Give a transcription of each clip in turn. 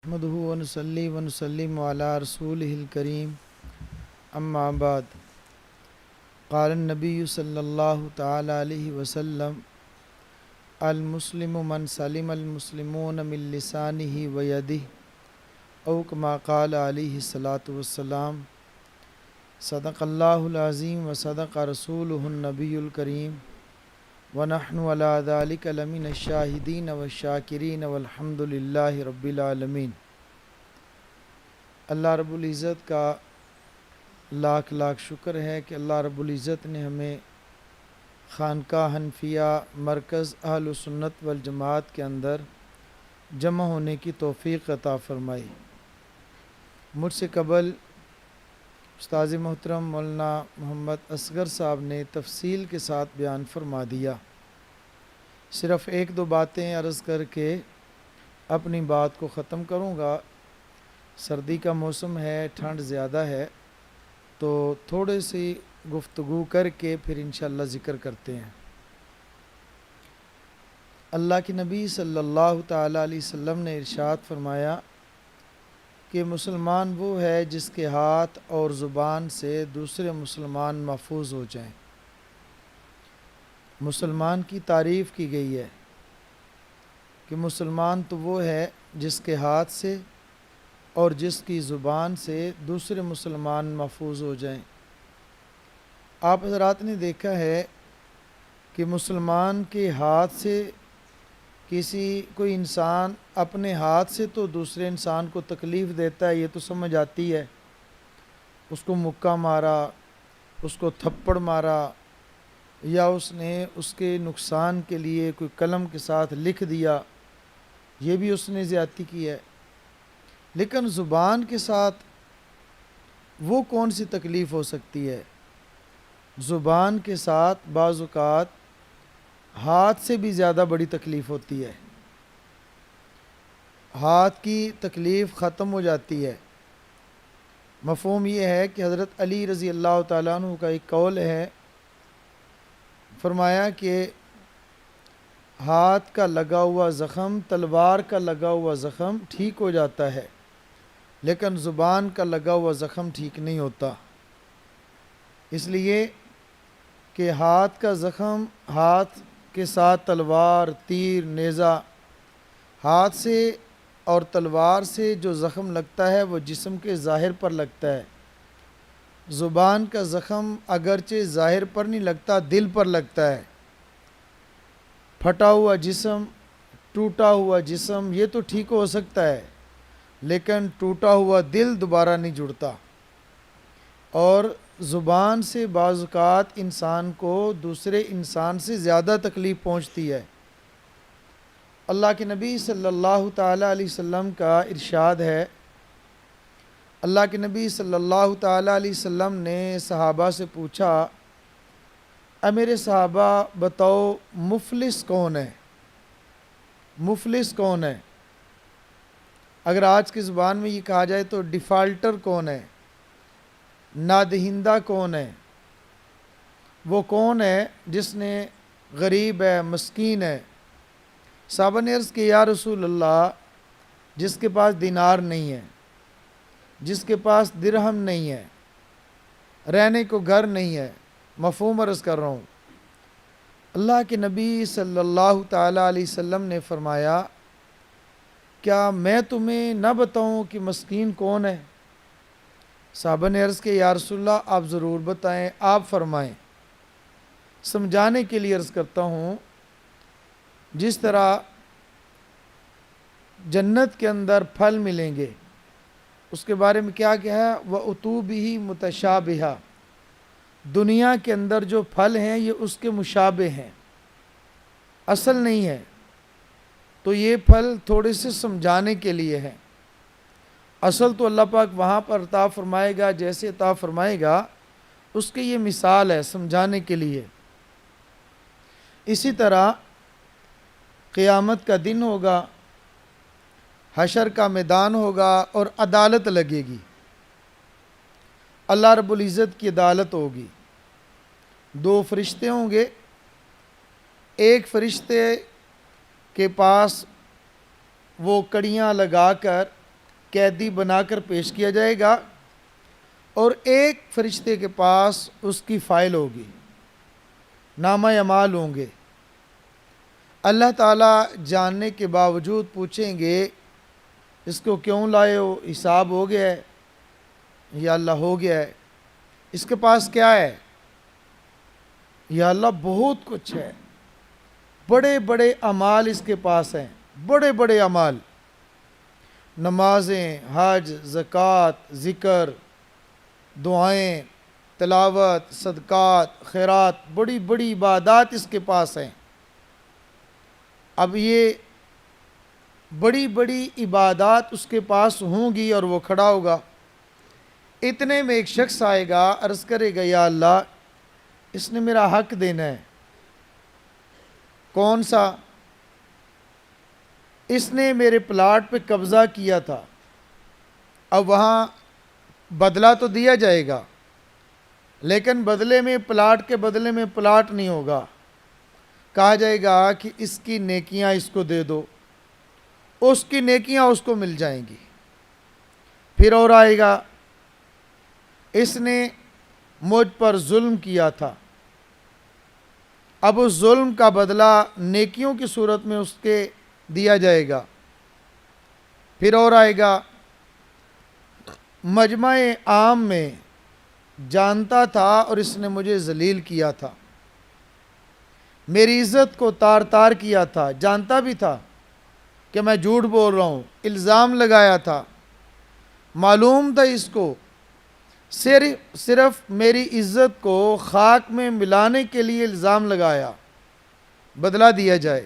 نحمده ونصلي ونسلم على رسوله الكريم اما بعد قال النبي صلی اللہ تعالی علیہ وسلم المسلم من سلم المسلمون من لسانه ويده او كما قال علیہ الصلاۃ والسلام صدق اللہ العظیم وصدق رسوله النبی الکریم ونحن على ذلك لمن الشاہدین والشاکرین والحمد للہ رب العالمین۔ اللہ رب العزت کا لاکھ لاکھ شکر ہے کہ اللہ رب العزت نے ہمیں خانقاہ حنفیہ مرکز اہل سنت والجماعت کے اندر جمع ہونے کی توفیق عطا فرمائی۔ مجھ سے قبل استاذ محترم مولانا محمد اصغر صاحب نے تفصیل کے ساتھ بیان فرما دیا۔ صرف ایک دو باتیں عرض کر کے اپنی بات کو ختم کروں گا۔ سردی کا موسم ہے، ٹھنڈ زیادہ ہے، تو تھوڑے سی گفتگو کر کے پھر انشاءاللہ ذکر کرتے ہیں۔ اللہ کے نبی صلی اللہ تعالیٰ علیہ وسلم نے ارشاد فرمایا کہ مسلمان وہ ہے جس کے ہاتھ اور زبان سے دوسرے مسلمان محفوظ ہو جائیں۔ مسلمان کی تعریف کی گئی ہے کہ مسلمان تو وہ ہے جس کے ہاتھ سے اور جس کی زبان سے دوسرے مسلمان محفوظ ہو جائیں۔ آپ حضرات نے دیکھا ہے کہ مسلمان کے ہاتھ سے کوئی انسان اپنے ہاتھ سے تو دوسرے انسان کو تکلیف دیتا ہے، یہ تو سمجھ آتی ہے، اس کو مکہ مارا، اس کو تھپڑ مارا، یا اس نے اس کے نقصان کے لیے کوئی قلم کے ساتھ لکھ دیا، یہ بھی اس نے زیادتی کی ہے۔ لیکن زبان کے ساتھ وہ کون سی تکلیف ہو سکتی ہے؟ زبان کے ساتھ بعض اوقات ہاتھ سے بھی زیادہ بڑی تکلیف ہوتی ہے۔ ہاتھ کی تکلیف ختم ہو جاتی ہے۔ مفہوم یہ ہے کہ حضرت علی رضی اللہ تعالیٰ عنہ کا ایک قول ہے، فرمایا کہ ہاتھ کا لگا ہوا زخم، تلوار کا لگا ہوا زخم ٹھیک ہو جاتا ہے، لیکن زبان کا لگا ہوا زخم ٹھیک نہیں ہوتا۔ اس لیے کہ ہاتھ کا زخم، ہاتھ کے ساتھ تلوار، تیر، نیزہ، ہاتھ سے اور تلوار سے جو زخم لگتا ہے وہ جسم کے ظاہر پر لگتا ہے۔ زبان کا زخم اگرچہ ظاہر پر نہیں لگتا، دل پر لگتا ہے۔ پھٹا ہوا جسم، ٹوٹا ہوا جسم یہ تو ٹھیک ہو سکتا ہے، لیکن ٹوٹا ہوا دل دوبارہ نہیں جڑتا۔ اور زبان سے بعض اوقات انسان کو دوسرے انسان سے زیادہ تکلیف پہنچتی ہے۔ اللہ کے نبی صلی اللہ تعالیٰ علیہ وسلم کا ارشاد ہے، اللہ کے نبی صلی اللہ تعالیٰ علیہ وسلم نے صحابہ سے پوچھا، اے میرے صحابہ بتاؤ مفلس کون ہے؟ مفلس کون ہے؟ اگر آج کی زبان میں یہ کہا جائے تو ڈیفالٹر کون ہے؟ نادہندہ کون ہے؟ وہ کون ہے جس نے غریب ہے، مسکین ہے؟ صحابہ نے عرض کہ یا رسول اللہ، جس کے پاس دینار نہیں ہے، جس کے پاس درہم نہیں ہے، رہنے کو گھر نہیں ہے۔ مفہوم عرض کر رہا ہوں۔ اللہ کے نبی صلی اللہ تعالیٰ علیہ وسلم نے فرمایا، کیا میں تمہیں نہ بتاؤں کہ مسکین کون ہے؟ صحابہ نے عرض کہ یا رسول اللہ آپ ضرور بتائیں، آپ فرمائیں۔ سمجھانے کے لیے عرض کرتا ہوں، جس طرح جنت کے اندر پھل ملیں گے، اس کے بارے میں کیا ہے؟ وَأُتُوبِهِ مُتَشَابِهَا، دنیا کے اندر جو پھل ہیں یہ اس کے مشابہ ہیں، اصل نہیں ہے۔ تو یہ پھل تھوڑے سے سمجھانے کے لیے ہے۔ اصل تو اللہ پاک وہاں پر عطا فرمائے گا جیسے عطا فرمائے گا، اس کی یہ مثال ہے سمجھانے کے لیے۔ اسی طرح قیامت کا دن ہوگا، حشر کا میدان ہوگا اور عدالت لگے گی۔ اللہ رب العزت کی عدالت ہوگی۔ دو فرشتے ہوں گے، ایک فرشتے کے پاس وہ کڑیاں لگا کر قیدی بنا کر پیش کیا جائے گا اور ایک فرشتے کے پاس اس کی فائل ہوگی، نامہ اعمال ہوں گے۔ اللہ تعالیٰ جاننے کے باوجود پوچھیں گے اس کو کیوں لائے ہو، حساب ہو گیا ہے؟ یا اللہ ہو گیا ہے۔ اس کے پاس کیا ہے؟ یا اللہ بہت کچھ ہے، بڑے بڑے اعمال اس کے پاس ہیں، بڑے بڑے اعمال، نمازیں، حج، زکوٰۃ، ذکر، دعائیں، تلاوت، صدقات، خیرات، بڑی بڑی عبادات اس کے پاس ہیں۔ اب یہ بڑی بڑی عبادات اس کے پاس ہوں گی اور وہ کھڑا ہوگا، اتنے میں ایک شخص آئے گا، عرض کرے گا یا اللہ اس نے میرا حق دینا ہے۔ کون سا؟ اس نے میرے پلاٹ پہ قبضہ کیا تھا، اب وہاں بدلہ تو دیا جائے گا لیکن بدلے میں پلاٹ کے بدلے میں پلاٹ نہیں ہوگا، کہا جائے گا کہ اس کی نیکیاں اس کو دے دو، اس کی نیکیاں اس کو مل جائیں گی۔ پھر اور آئے گا، اس نے مجھ پر ظلم کیا تھا، اب اس ظلم کا بدلہ نیکیوں کی صورت میں اس کے دیا جائے گا۔ پھر اور آئے گا، مجمع عام میں جانتا تھا اور اس نے مجھے ذلیل کیا تھا، میری عزت کو تار تار کیا تھا، جانتا بھی تھا کہ میں جھوٹ بول رہا ہوں، الزام لگایا تھا، معلوم تھا اس کو صرف میری عزت کو خاک میں ملانے کے لیے الزام لگایا، بدلہ دیا جائے،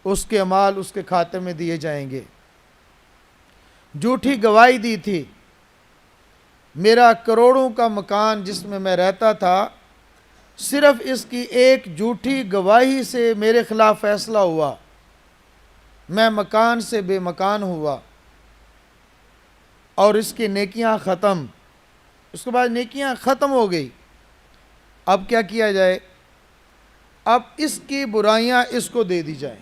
اس کے اعمال اس کے کھاتے میں دیے جائیں گے۔ جھوٹی گواہی دی تھی، میرا کروڑوں کا مکان جس میں میں رہتا تھا، صرف اس کی ایک جھوٹی گواہی سے میرے خلاف فیصلہ ہوا، میں مکان سے بے مکان ہوا اور اس کی نیکیاں ختم۔ اس کے بعد نیکیاں ختم ہو گئی، اب کیا کیا جائے؟ اب اس کی برائیاں اس کو دے دی جائیں،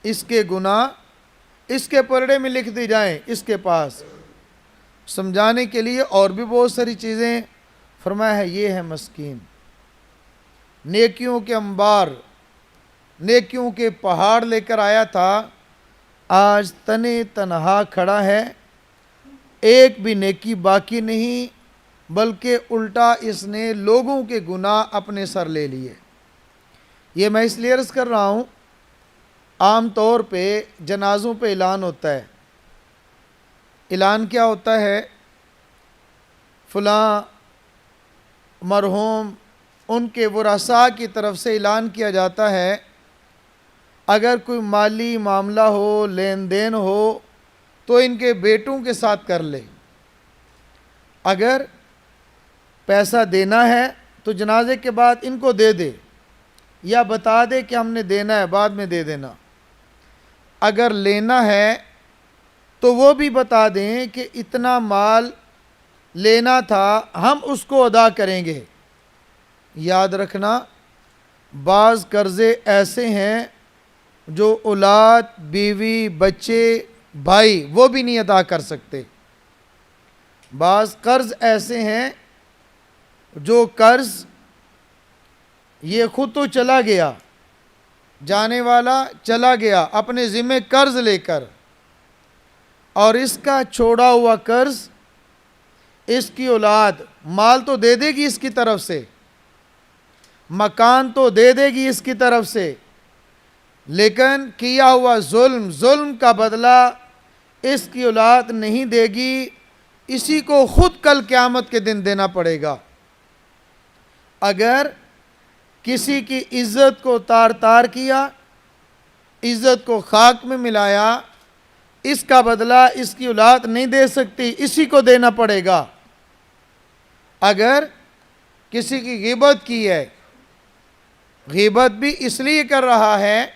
اس کے گناہ اس کے پرڑے میں لکھ دی جائیں، اس کے پاس سمجھانے کے لیے اور بھی بہت ساری چیزیں فرمایا ہے۔ یہ ہے مسکین، نیکیوں کے انبار، نیکیوں کے پہاڑ لے کر آیا تھا، آج تنے تنہا کھڑا ہے، ایک بھی نیکی باقی نہیں، بلکہ الٹا اس نے لوگوں کے گناہ اپنے سر لے لیے۔ یہ میں اس لیے عرض کر رہا ہوں، عام طور پہ جنازوں پہ اعلان ہوتا ہے، اعلان کیا ہوتا ہے؟ فلاں مرحوم ان کے ورثاء کی طرف سے اعلان کیا جاتا ہے، اگر کوئی مالی معاملہ ہو، لین دین ہو تو ان کے بیٹوں کے ساتھ کر لے، اگر پیسہ دینا ہے تو جنازے کے بعد ان کو دے دے یا بتا دے کہ ہم نے دینا ہے، بعد میں دے دینا، اگر لینا ہے تو وہ بھی بتا دیں کہ اتنا مال لینا تھا، ہم اس کو ادا کریں گے۔ یاد رکھنا، بعض قرضے ایسے ہیں جو اولاد، بیوی، بچے، بھائی وہ بھی نہیں ادا کر سکتے، بعض قرض ایسے ہیں جو قرض یہ خود تو چلا گیا، جانے والا چلا گیا اپنے ذمہ قرض لے کر، اور اس کا چھوڑا ہوا قرض اس کی اولاد مال تو دے دے گی اس کی طرف سے، مکان تو دے دے گی اس کی طرف سے، لیکن کیا ہوا ظلم کا بدلہ اس کی اولاد نہیں دے گی، اسی کو خود کل قیامت کے دن دینا پڑے گا۔ اگر کسی کی عزت کو تار تار کیا، عزت کو خاک میں ملایا، اس کا بدلہ اس کی اولاد نہیں دے سکتی، اسی کو دینا پڑے گا۔ اگر کسی کی غیبت کی ہے، غیبت بھی اس لیے کر رہا ہے،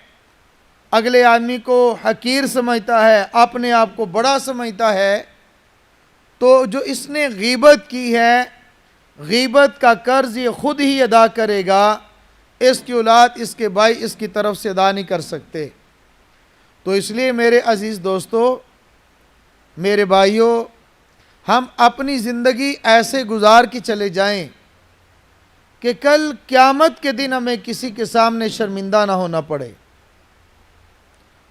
اگلے آدمی کو حقیر سمجھتا ہے، اپنے آپ کو بڑا سمجھتا ہے، تو جو اس نے غیبت کی ہے، غیبت کا قرض یہ خود ہی ادا کرے گا، اس کی اولاد، اس کے بھائی اس کی طرف سے ادا نہیں کر سکتے۔ تو اس لیے میرے عزیز دوستو، میرے بھائیوں، ہم اپنی زندگی ایسے گزار کے چلے جائیں کہ کل قیامت کے دن ہمیں کسی کے سامنے شرمندہ نہ ہونا پڑے۔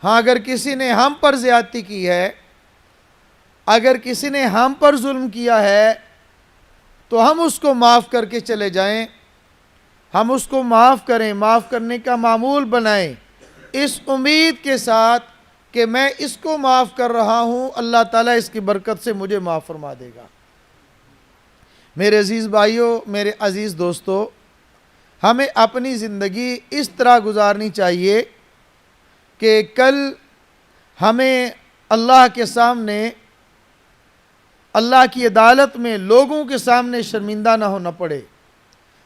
ہاں، اگر کسی نے ہم پر زیادتی کی ہے، اگر کسی نے ہم پر ظلم کیا ہے، تو ہم اس کو معاف کر کے چلے جائیں، ہم اس کو معاف کریں، معاف کرنے کا معمول بنائیں، اس امید کے ساتھ کہ میں اس کو معاف کر رہا ہوں، اللہ تعالیٰ اس کی برکت سے مجھے معاف فرما دے گا۔ میرے عزیز بھائیوں، میرے عزیز دوستو، ہمیں اپنی زندگی اس طرح گزارنی چاہیے کہ کل ہمیں اللہ کے سامنے، اللہ کی عدالت میں لوگوں کے سامنے شرمندہ نہ ہونا پڑے۔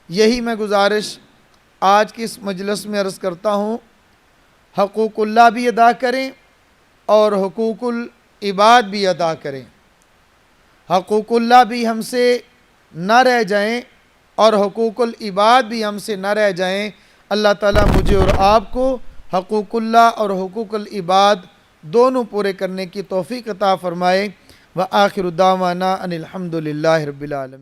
یہی میں گزارش آج کی اس مجلس میں عرض کرتا ہوں۔ حقوق اللہ بھی ادا کریں اور حقوق العباد بھی ادا کریں۔ حقوق اللہ بھی ہم سے نہ رہ جائیں اور حقوق العباد بھی ہم سے نہ رہ جائیں۔ اللہ تعالیٰ مجھے اور آپ کو حقوق اللہ اور حقوق العباد دونوں پورے کرنے کی توفیق عطا فرمائے۔ وآخر دعوانا ان الحمد للہ رب العالمین۔